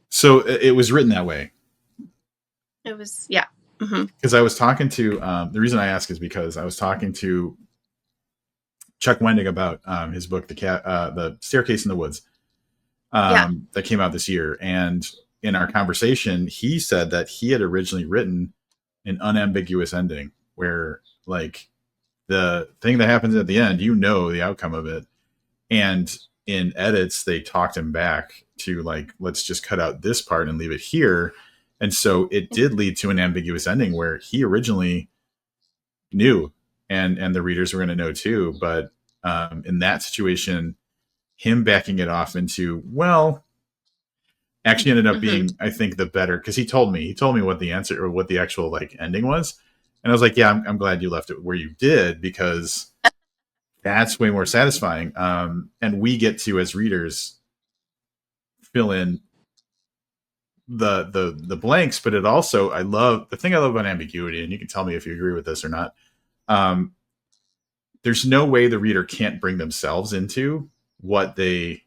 so it was written that way It was, yeah. Hmm. because I was talking to the reason I ask is because I was talking to Chuck Wendig about his book, the Staircase in the Woods, Yeah. that came out this year, and in our conversation, he said that he had originally written an unambiguous ending where, like, the thing that happens at the end, the outcome of it, and in edits they talked him back to, like, let's just cut out this part and leave it here, and so it did lead to an ambiguous ending where he originally knew and the readers were going to know too. But in that situation, him backing it off into, well, actually ended up Hmm. being, I think, the better, because he told me what the answer, or what the actual like ending was, and I was like, yeah, I'm glad you left it where you did, because that's way more satisfying. And we get to, as readers, fill in the blanks. But it also, I love the thing I love about ambiguity, and you can tell me if you agree with this or not. Um, there's no way the reader can't bring themselves into what they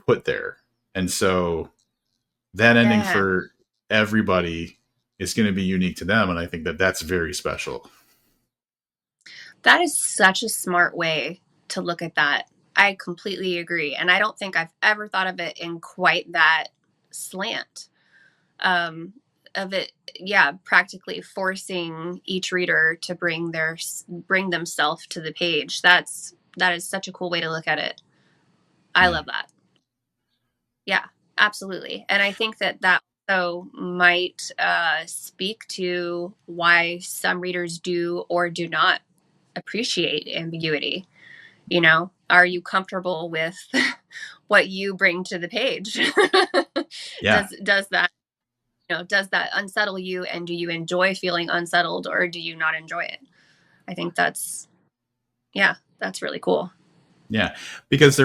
put there, and so that ending Yeah. for everybody is going to be unique to them, and I think that that's very special. That is such a smart way to look at that. I completely agree. And I don't think I've ever thought of it in quite that slant. Um, of it, yeah, practically forcing each reader to bring themselves to the page. That is such a cool way to look at it. I Yeah. love that. Yeah, absolutely. And I think that that also might speak to why some readers do or do not appreciate ambiguity. You know, are you comfortable with what you bring to the page? Yeah. Does that, does that unsettle you, and do you enjoy feeling unsettled, or do you not enjoy it? I think that's, yeah, that's really cool. Yeah. Because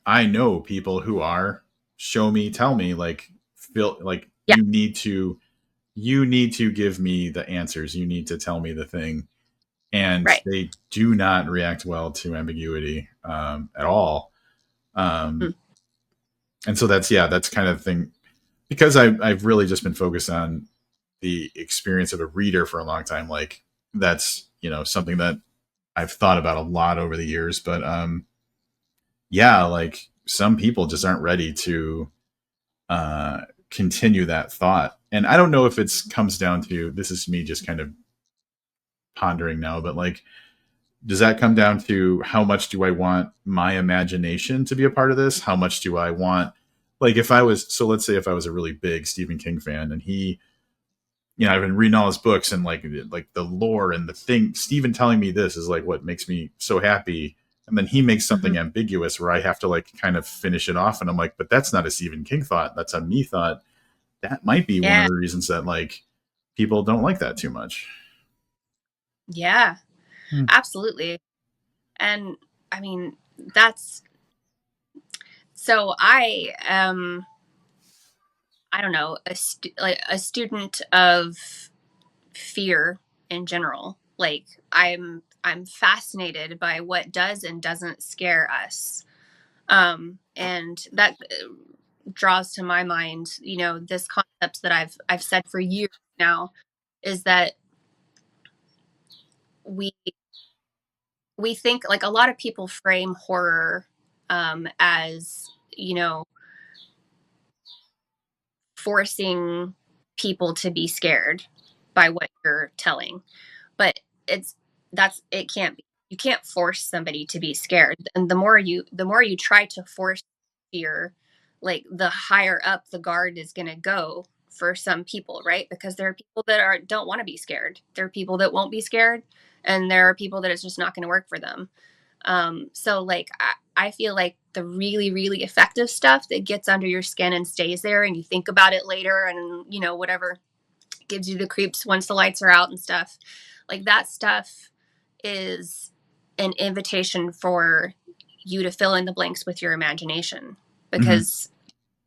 I know people who are, show me, tell me, like, feel like Yeah, you need to give me the answers. You need to tell me the thing. And right. they do not react well to ambiguity at all. Um, Mm. and so that's kind of the thing, because I've really just been focused on the experience of a reader for a long time. Like, that's, something that I've thought about a lot over the years. But yeah, like, some people just aren't ready to uh, continue that thought. And I don't know if it's comes down to, this is me just kind of pondering now, but like, does that come down to how much do I want my imagination to be a part of this? How much do I want, like, if I was, so let's say if I was a really big Stephen King fan, and he, I've been reading all his books, and like the lore and the thing, Stephen telling me this is like what makes me so happy. And then he makes Hmm. something ambiguous where I have to like kind of finish it off. And I'm like, but that's not a Stephen King thought. That's a me thought. That might be one of Yeah, the reasons that like people don't like that too much. yeah, Hmm. absolutely. And I mean, that's so I don't know, like a student of fear in general. Like I'm fascinated by what does and doesn't scare us. And that draws to my mind, this concept that I've said for years now, is that we we think, like, a lot of people frame horror as, forcing people to be scared by what you're telling. But it's that's it can't be. You can't force somebody to be scared. And the more you try to force fear, like, the higher up the guard is going to go for some people, right? Because there are people that are don't want to be scared. There are people that won't be scared, and there are people that it's just not going to work for them. So, like, I feel like the really, really effective stuff that gets under your skin and stays there, and you think about it later, and whatever gives you the creeps once the lights are out and stuff, like, that stuff is an invitation for you to fill in the blanks with your imagination, Mm-hmm. because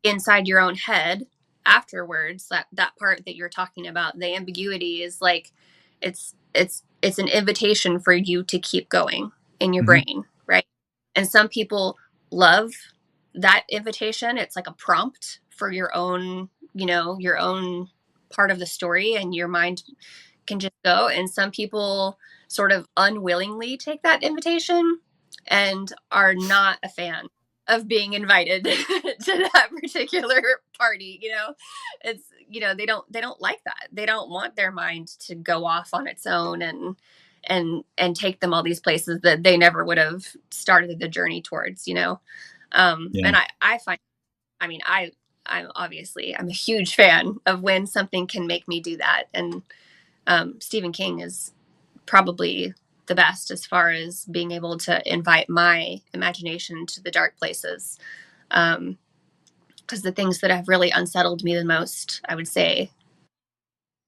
inside your own head afterwards, that part that you're talking about, the ambiguity, is like, it's an invitation for you to keep going in your Mm-hmm. brain, right? And some people love that invitation. It's like a prompt for your own part of the story, and your mind can just go. And some people sort of unwillingly take that invitation and are not a fan of being invited to that particular party. It's, they don't like that. They don't want their mind to go off on its own, and take them all these places that they never would have started the journey towards. Yeah. And I find, I mean, I'm a huge fan of when something can make me do that. And Stephen King is probably the best as far as being able to invite my imagination to the dark places. Because the things that have really unsettled me the most, I would say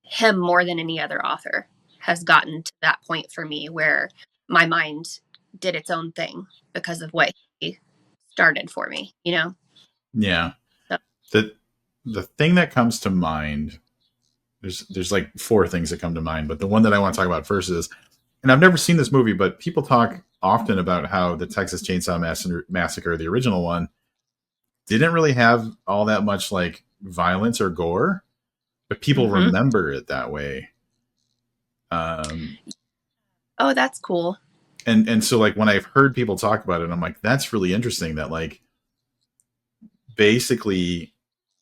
him more than any other author has gotten to that point for me where my mind did its own thing because of what he started for me, you know? Yeah. So, The thing that comes to mind, there's like four things that come to mind, but the one that I want to talk about first is, and I've never seen this movie, but people talk often about how the Texas Chainsaw Massacre, the original one, didn't really have all that much like violence or gore, but people mm-hmm. remember it that way. Um, Oh, that's cool. and so like when I've heard people talk about it, I'm like, that's really interesting that like basically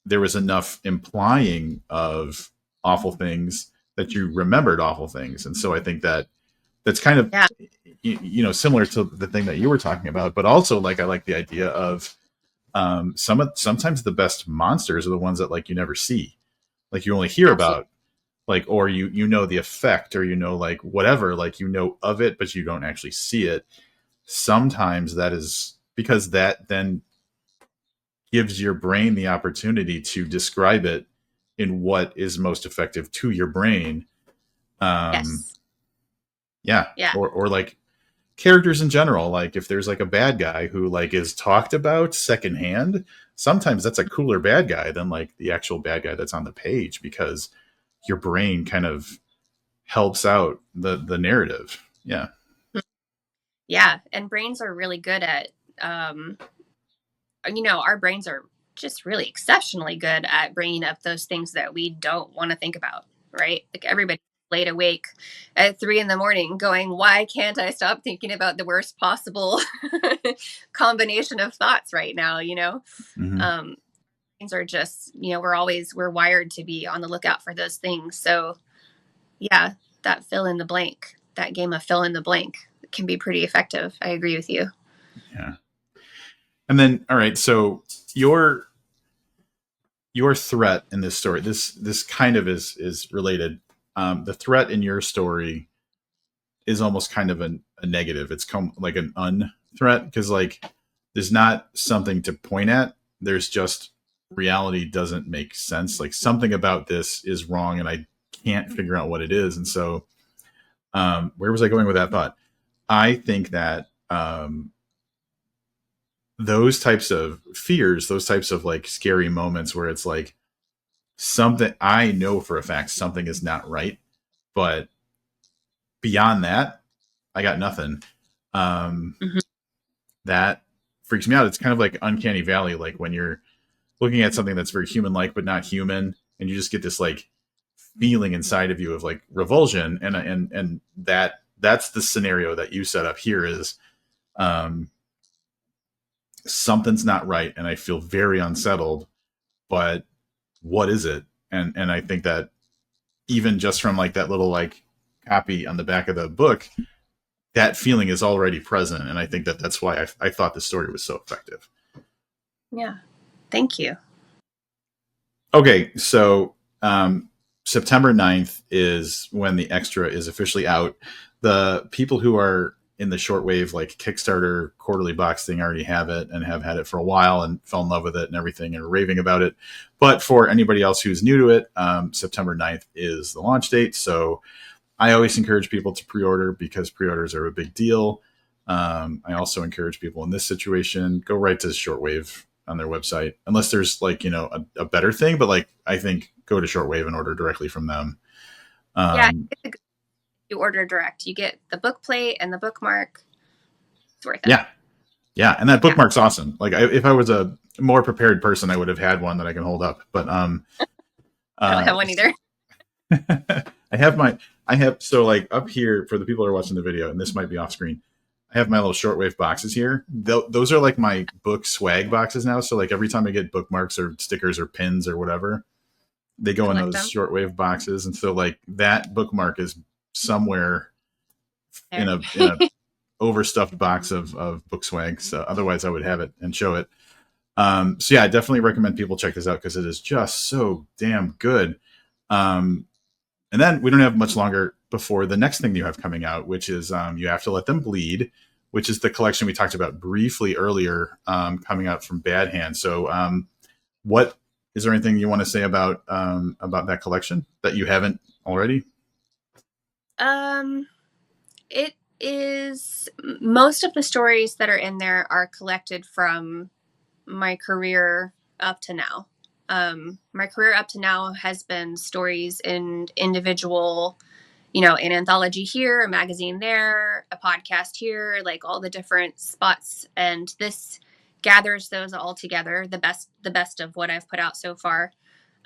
there was enough implying of awful things that you remembered awful things. And so I think that that's kind of, Yeah, similar to the thing that you were talking about, but also like, I like the idea of, sometimes the best monsters are the ones that like you never see, like you only hear absolutely. about, like, or you know the effect, or like whatever, like of it, but you don't actually see it. Sometimes that is because that then gives your brain the opportunity to describe it in what is most effective to your brain. Um, Yes. yeah, Yeah. or like characters in general. Like if there's like a bad guy who like is talked about secondhand, sometimes that's a cooler bad guy than like the actual bad guy that's on the page, because your brain kind of helps out the narrative. Yeah. Yeah. And brains are really good at, our brains are just really exceptionally good at bringing up those things that we don't want to think about, right? Like everybody laid awake at 3 a.m. going, why can't I stop thinking about the worst possible combination of thoughts right now? Mm-hmm. Um, Brains are just, we're wired to be on the lookout for those things. So yeah, that fill in the blank, that game of fill in the blank can be pretty effective. I agree with you. Yeah. And then, all right, so your threat in this story, this kind of is related. The threat in your story is almost kind of a negative. It's like an unthreat, because like there's not something to point at. There's just reality doesn't make sense. Like something about this is wrong, and I can't figure out what it is. And so, where was I going with that thought? I think that those types of fears, those types of like scary moments where it's like something I know for a fact something is not right, but beyond that, I got nothing. Mhm. That freaks me out. It's kind of like uncanny valley, like when you're looking at something that's very human like but not human, and you just get this like feeling inside of you of like revulsion, and that's the scenario that you set up here is um something's not right and I feel very unsettled, but what is it? And I think that even just from like that little like copy on the back of the book, that feeling is already present, and I think that that's why I thought the story was so effective. Yeah. Thank you. Okay, so September 9th is when the extra is officially out. The people who are in the shortwave like Kickstarter quarterly box thing already have it and have had it for a while and fell in love with it and everything and are raving about it. But for anybody else who's new to it, September 9th is the launch date. So I always encourage people to pre-order because pre-orders are a big deal. I also encourage people in this situation, go right to Shortwave on their website, unless there's like, a better thing. But like, I think go to Shortwave and order directly from them. Yeah. Um, You order direct, you get the book plate and the bookmark. It's worth it. yeah. Yeah. And that Yeah. bookmark's awesome. Like if I was a more prepared person, I would have had one that I can hold up. But, I don't have uh, one either. I have so like up here for the people who are watching the video, and this might be off screen. I have my little shortwave boxes here. Those are like my book swag boxes now. So like every time I get bookmarks or stickers or pins or whatever, they go in Collect those them shortwave boxes. And so like that bookmark is somewhere in there. a overstuffed box of book swag. So otherwise I would have it and show it. So yeah, I definitely recommend people check this out because it is just so damn good. And then we don't have much longer. before the next thing you have coming out, which is You Have to Let Them Bleed, which is the collection we talked about briefly earlier, coming out from Bad Hand. So, what is there anything you want to say about that collection that you haven't already? Um, it is most of the stories that are in there are collected from my career up to now. My career up to now has been stories in individual, an anthology here, a magazine there, a podcast here, like all the different spots. And this gathers those all together, the best of what I've put out so far.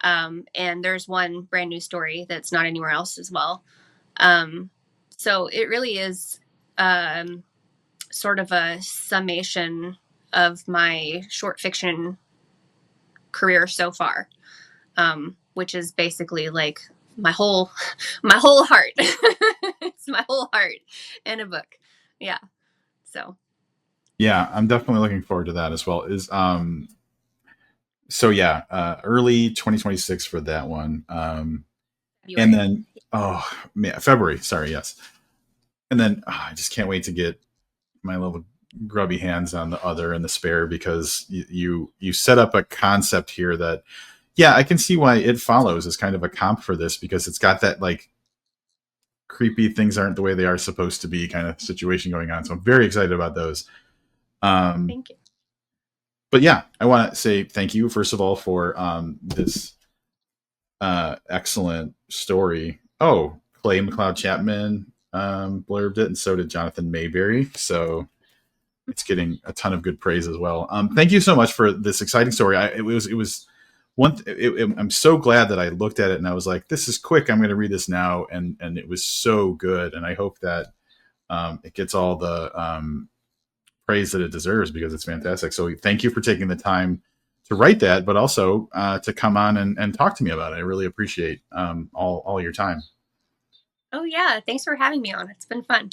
And there's one brand new story that's not anywhere else as well. Um, so it really is sort of a summation of my short fiction career so far, which is basically like my whole my whole heart. It's my whole heart in a book. Yeah. So Yeah, I'm definitely looking forward to that as well. Early 2026 for that one. And February. then, oh man, February. Sorry, yes. And then I just can't wait to get my little grubby hands on the other and the spare, because you set up a concept here that, yeah, I can see why It Follows as kind of a comp for this, because it's got that like creepy things aren't the way they are supposed to be kind of situation going on. So I'm very excited about those. Um, Thank you. but yeah, I want to say thank you first of all for this excellent story. Oh, Clay McLeod Chapman blurbed it, and so did Jonathan Mayberry. So it's getting a ton of good praise as well. Thank you so much for this exciting story. It was one. I'm so glad that I looked at it and I was like, "This is quick. I'm going to read this now," and it was so good. And I hope that it gets all the praise that it deserves, because it's fantastic. So thank you for taking the time to write that, but also to come on and talk to me about it. I really appreciate all your time. Oh yeah, thanks for having me on. It's been fun.